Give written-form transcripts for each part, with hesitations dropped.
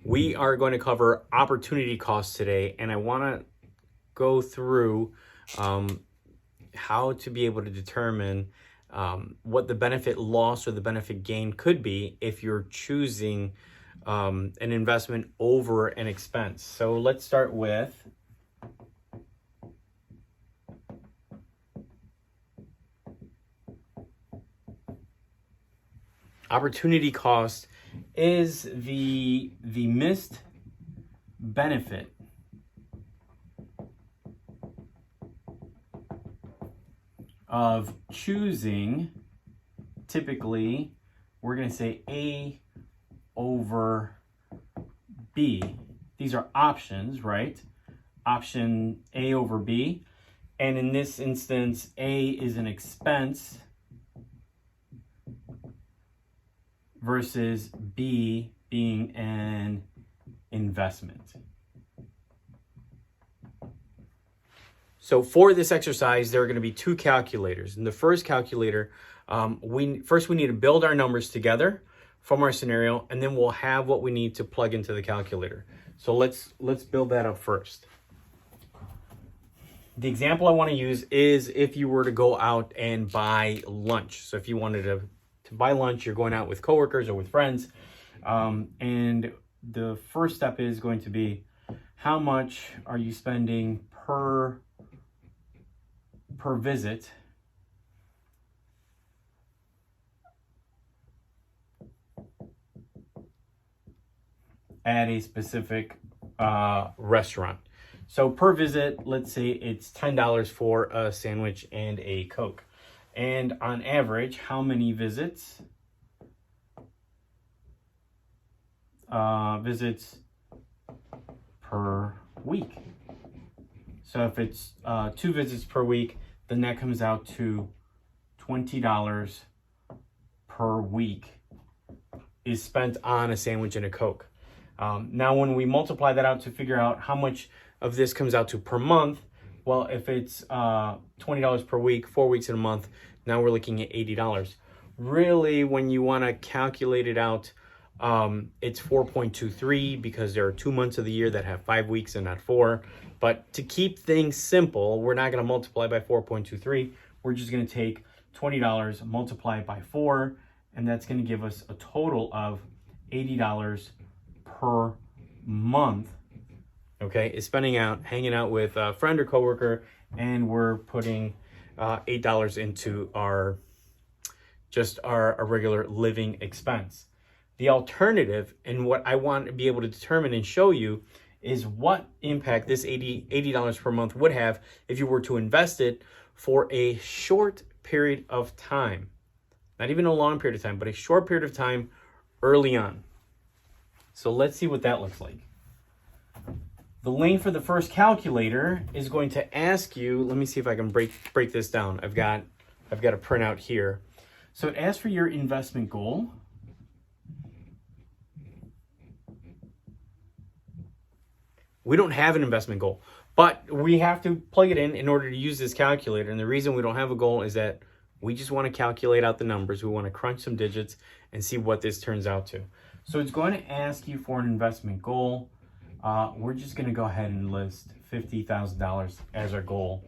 We are going to cover opportunity costs today, and I want to go through how to be able to determine what the benefit loss or the benefit gain could be if you're choosing an investment over an expense. So let's start with opportunity cost is the missed benefit of choosing, typically we're going to say A over B. These are options, right? Option A over B. And in this instance, A is an expense versus B being an investment. So for this exercise, there are going to be two calculators. In the first calculator, we need to build our numbers together from our scenario, and then we'll have what we need to plug into the calculator. So let's build that up first. The example I want to use is if you were to go out and buy lunch. So if you wanted to buy lunch, you're going out with coworkers or with friends, and the first step is going to be how much are you spending per visit at a specific restaurant. So per visit, let's say it's $10 for a sandwich and a Coke. And on average, how many visits? Visits per week. So if it's 2 visits per week, then that comes out to $20 per week is spent on a sandwich and a Coke. Now, when we multiply that out to figure out how much of this comes out to per month, well, if it's $20 per week, 4 weeks in a month, now we're looking at $80. Really, when you want to calculate it out, it's 4.23 because there are 2 months of the year that have 5 weeks and not 4. But to keep things simple, we're not going to multiply by 4.23. We're just going to take $20, multiply it by 4, and that's going to give us a total of $80 per month. Okay, is hanging out with a friend or coworker, and we're putting $8 into our regular living expense. The alternative, and what I want to be able to determine and show you, is what impact this $80 per month would have if you were to invest it for a short period of time. Not even a long period of time, but a short period of time early on. So let's see what that looks like. The link for the first calculator is going to ask you, let me see if I can break this down. I've got a printout here. So it asks for your investment goal. We don't have an investment goal, but we have to plug it in order to use this calculator. And the reason we don't have a goal is that we just want to calculate out the numbers. We want to crunch some digits and see what this turns out to. So it's going to ask you for an investment goal. We're just going to go ahead and list $50,000 as our goal.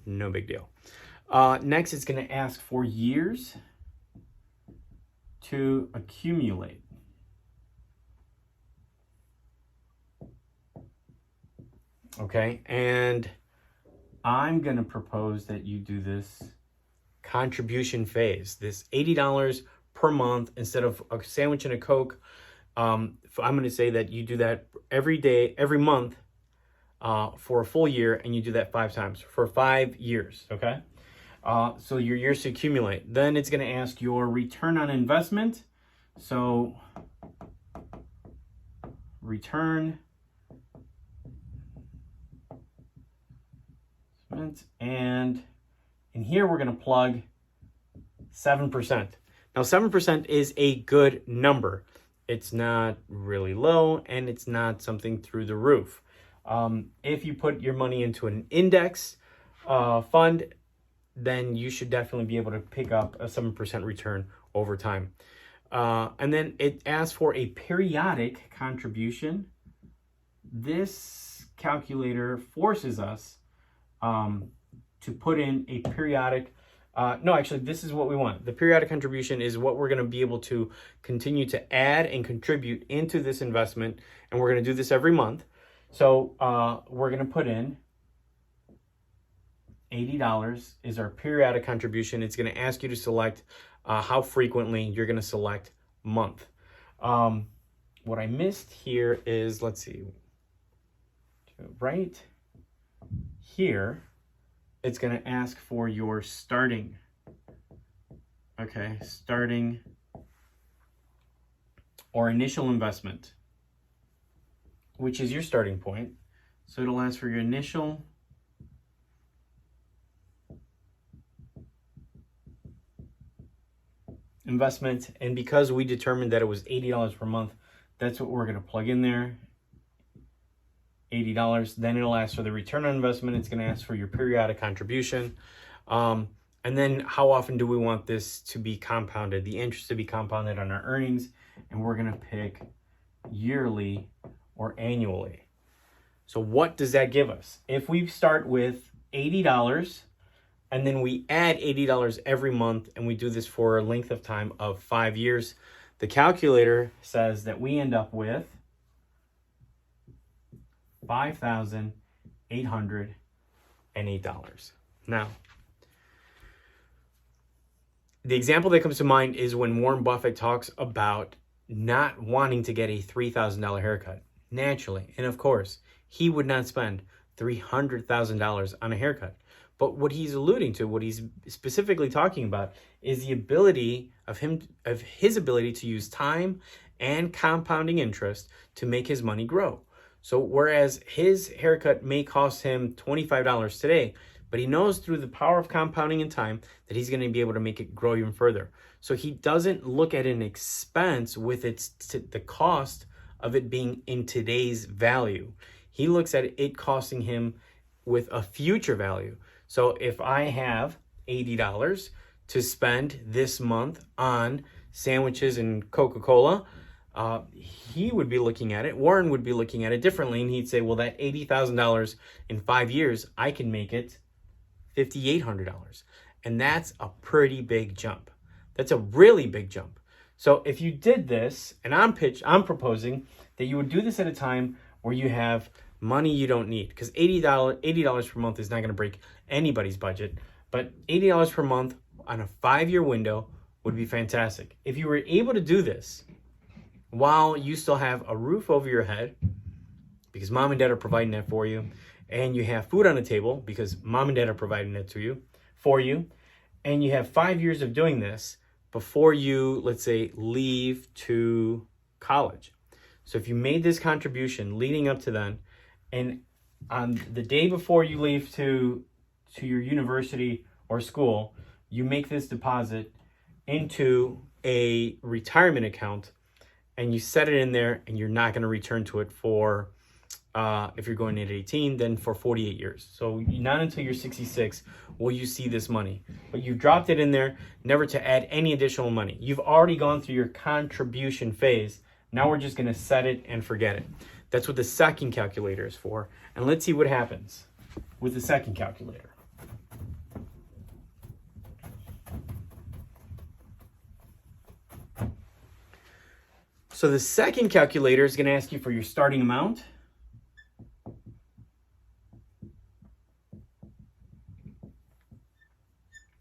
No big deal. Next, it's going to ask for years to accumulate. Okay, and I'm going to propose that you do this contribution phase, this $80 per month instead of a sandwich and a Coke. I'm going to say that you do that every month for a full year, and you do that 5 times for 5 years, okay? So your years to accumulate. Then it's going to ask your return on investment. So return and in here we're going to plug 7%. Now 7% is a good number. It's not really low, and it's not something through the roof. If you put your money into an index fund, then you should definitely be able to pick up a 7% return over time. And then it asks for a periodic contribution. This calculator forces us to put in a periodic, no, actually, this is what we want. The periodic contribution is what we're going to be able to continue to add and contribute into this investment. And we're going to do this every month. So we're going to put in $80 is our periodic contribution. It's going to ask you to select how frequently. You're going to select month. What I missed here is, let's see, right here, it's going to ask for your starting. Okay, starting or initial investment, which is your starting point. So it'll ask for your initial investment, and because we determined that it was $80 per month, that's what we're going to plug in there. $80. Then it'll ask for the return on investment. It's going to ask for your periodic contribution, and then how often do we want this to be compounded, the interest to be compounded on our earnings, and we're going to pick yearly or annually. So what does that give us? If we start with $80 and then we add $80 every month, and we do this for a length of time of 5 years, the calculator says that we end up with $5,808. Now, the example that comes to mind is when Warren Buffett talks about not wanting to get a $3,000 haircut. Naturally, and of course, he would not spend $300,000 on a haircut. But what he's alluding to, what he's specifically talking about, is the ability of his ability to use time and compounding interest to make his money grow. So whereas his haircut may cost him $25 today, but he knows through the power of compounding in time that he's going to be able to make it grow even further. So he doesn't look at an expense with the cost of it being in today's value. He looks at it costing him with a future value. So if I have $80 to spend this month on sandwiches and Coca-Cola, he would be looking at it, Warren would be looking at it differently, and he'd say, well, that $80,000 in 5 years, I can make it $5,800. And that's a pretty big jump. That's a really big jump. So if you did this, and I'm proposing that you would do this at a time where you have money you don't need, because $80 per month is not going to break anybody's budget, but $80 per month on a 5-year window would be fantastic. If you were able to do this while you still have a roof over your head, because mom and dad are providing that for you, and you have food on the table because mom and dad are providing it for you, and you have 5 years of doing this before you, let's say, leave to college. So if you made this contribution leading up to then, and on the day before you leave to your university or school, you make this deposit into a retirement account, and you set it in there, and you're not going to return to it for, if you're going at 18, then for 48 years. So not until you're 66 will you see this money. But you've dropped it in there, never to add any additional money. You've already gone through your contribution phase. Now we're just going to set it and forget it. That's what the second calculator is for. And let's see what happens with the second calculator. So the second calculator is going to ask you for your starting amount.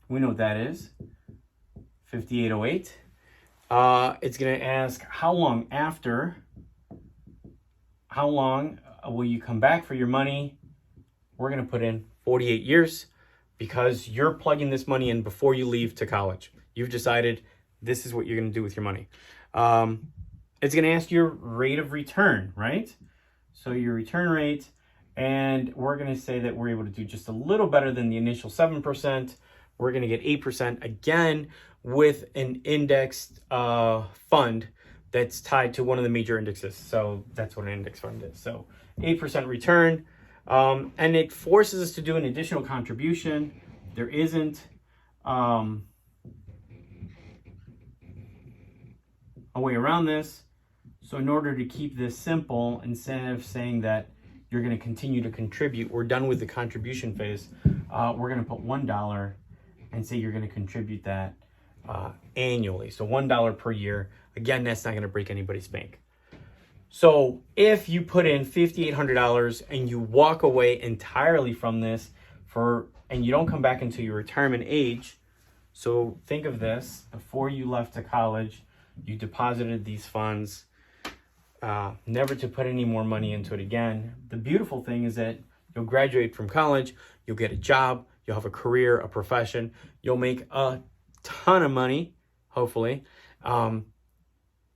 We know what that is, 5,808. It's going to ask how long will you come back for your money? We're going to put in 48 years because you're plugging this money in before you leave to college. You've decided this is what you're going to do with your money. It's going to ask your rate of return, right? So your return rate, and we're going to say that we're able to do just a little better than the initial 7%. We're going to get 8% again with an indexed fund that's tied to one of the major indexes. So that's what an index fund is. So 8% return. And it forces us to do an additional contribution. There isn't a way around this. So in order to keep this simple, instead of saying that you're going to continue to contribute, we're done with the contribution phase, we're going to put $1 and say you're going to contribute that annually. So $1 per year. Again, that's not going to break anybody's bank. So if you put in $5,800 and you walk away entirely from this and you don't come back into your retirement age, so think of this, before you left to college, you deposited these funds, never to put any more money into it again. The beautiful thing is that you'll graduate from college, you'll get a job, you'll have a career, a profession, you'll make a ton of money, hopefully.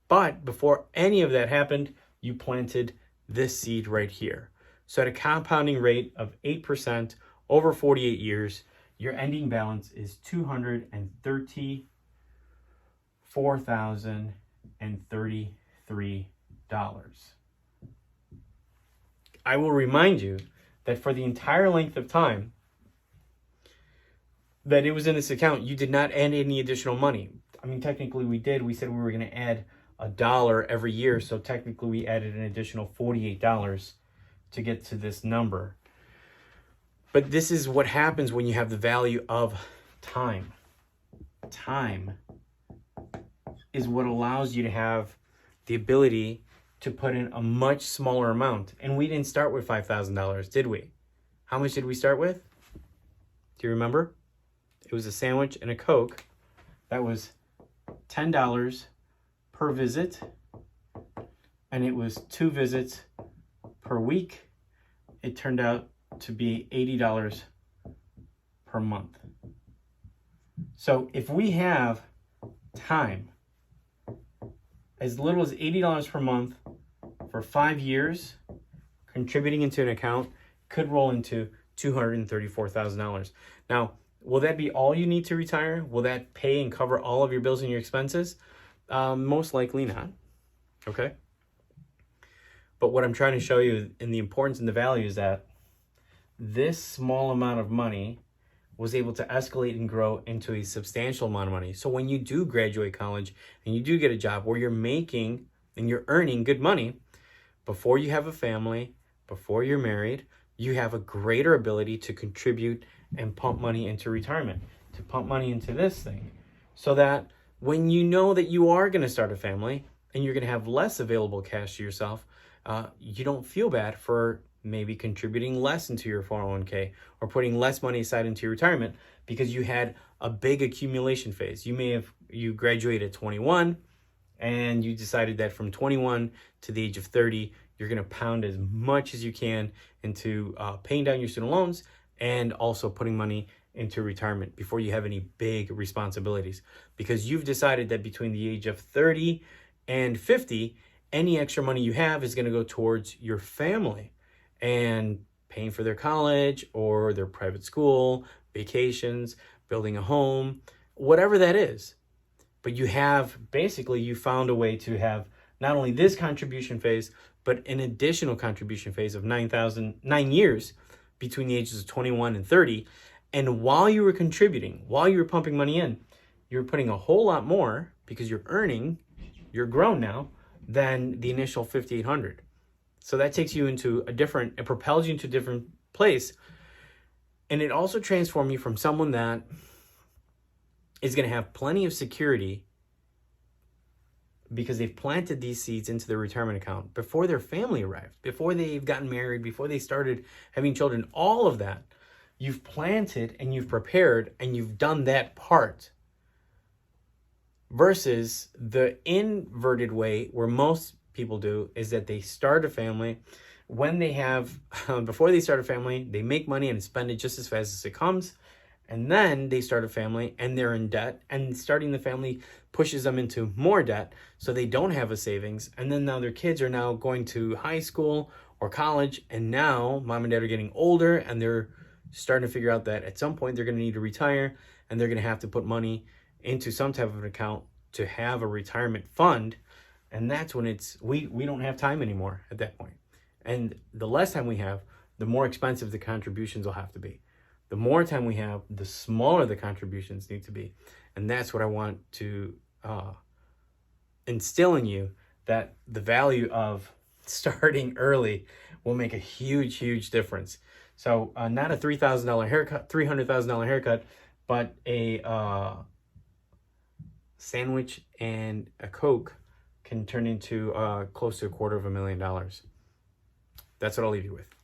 But before any of that happened, you planted this seed right here. So at a compounding rate of 8% over 48 years, your ending balance is $234,033. I will remind you that for the entire length of time that it was in this account, you did not add any additional money. I mean, technically we did. We said we were going to add $1 every year. So technically we added an additional $48 to get to this number. But this is what happens when you have the value of time. Time is what allows you to have the ability to put in a much smaller amount. And we didn't start with $5,000, did we? How much did we start with? Do you remember? It was a sandwich and a Coke. That was $10 per visit. And it was 2 visits per week. It turned out to be $80 per month. So if we have time, as little as $80 per month for 5 years, contributing into an account could roll into $234,000. Now, will that be all you need to retire? Will that pay and cover all of your bills and your expenses? Most likely not. Okay. But what I'm trying to show you in the importance and the value is that this small amount of money was able to escalate and grow into a substantial amount of money. So when you do graduate college and you do get a job where you're making and you're earning good money, before you have a family, before you're married, you have a greater ability to contribute and pump money into retirement, to pump money into this thing, so that when you know that you are going to start a family and you're going to have less available cash to yourself, you don't feel bad for maybe contributing less into your 401k or putting less money aside into your retirement because you had a big accumulation phase. You graduated at 21 and you decided that from 21 to the age of 30, you're going to pound as much as you can into paying down your student loans and also putting money into retirement before you have any big responsibilities, because you've decided that between the age of 30 and 50, any extra money you have is going to go towards your family and paying for their college or their private school, vacations, building a home, whatever that is. But you found a way to have not only this contribution phase, but an additional contribution phase of 9 years between the ages of 21 and 30. And while you were contributing, while you were pumping money in, you're putting a whole lot more because you're grown now than the initial 5,800. So that takes you into it propels you into a different place. And it also transforms you from someone that is going to have plenty of security because they've planted these seeds into their retirement account before their family arrived, before they've gotten married, before they started having children, all of that. You've planted and you've prepared and you've done that part. Versus the inverted way where most people do is that they start a family. Before they start a family, they make money and spend it just as fast as it comes. And then they start a family and they're in debt, and starting the family pushes them into more debt. So they don't have a savings. And then now their kids are now going to high school or college. And now mom and dad are getting older and they're starting to figure out that at some point they're going to need to retire and they're going to have to put money into some type of an account to have a retirement fund. And that's when we don't have time anymore at that point. And the less time we have, the more expensive the contributions will have to be. The more time we have, the smaller the contributions need to be. And that's what I want to instilling you that the value of starting early will make a huge, huge difference. So not a $3,000 haircut, $300,000 haircut, but a sandwich and a Coke can turn into close to $250,000. That's what I'll leave you with.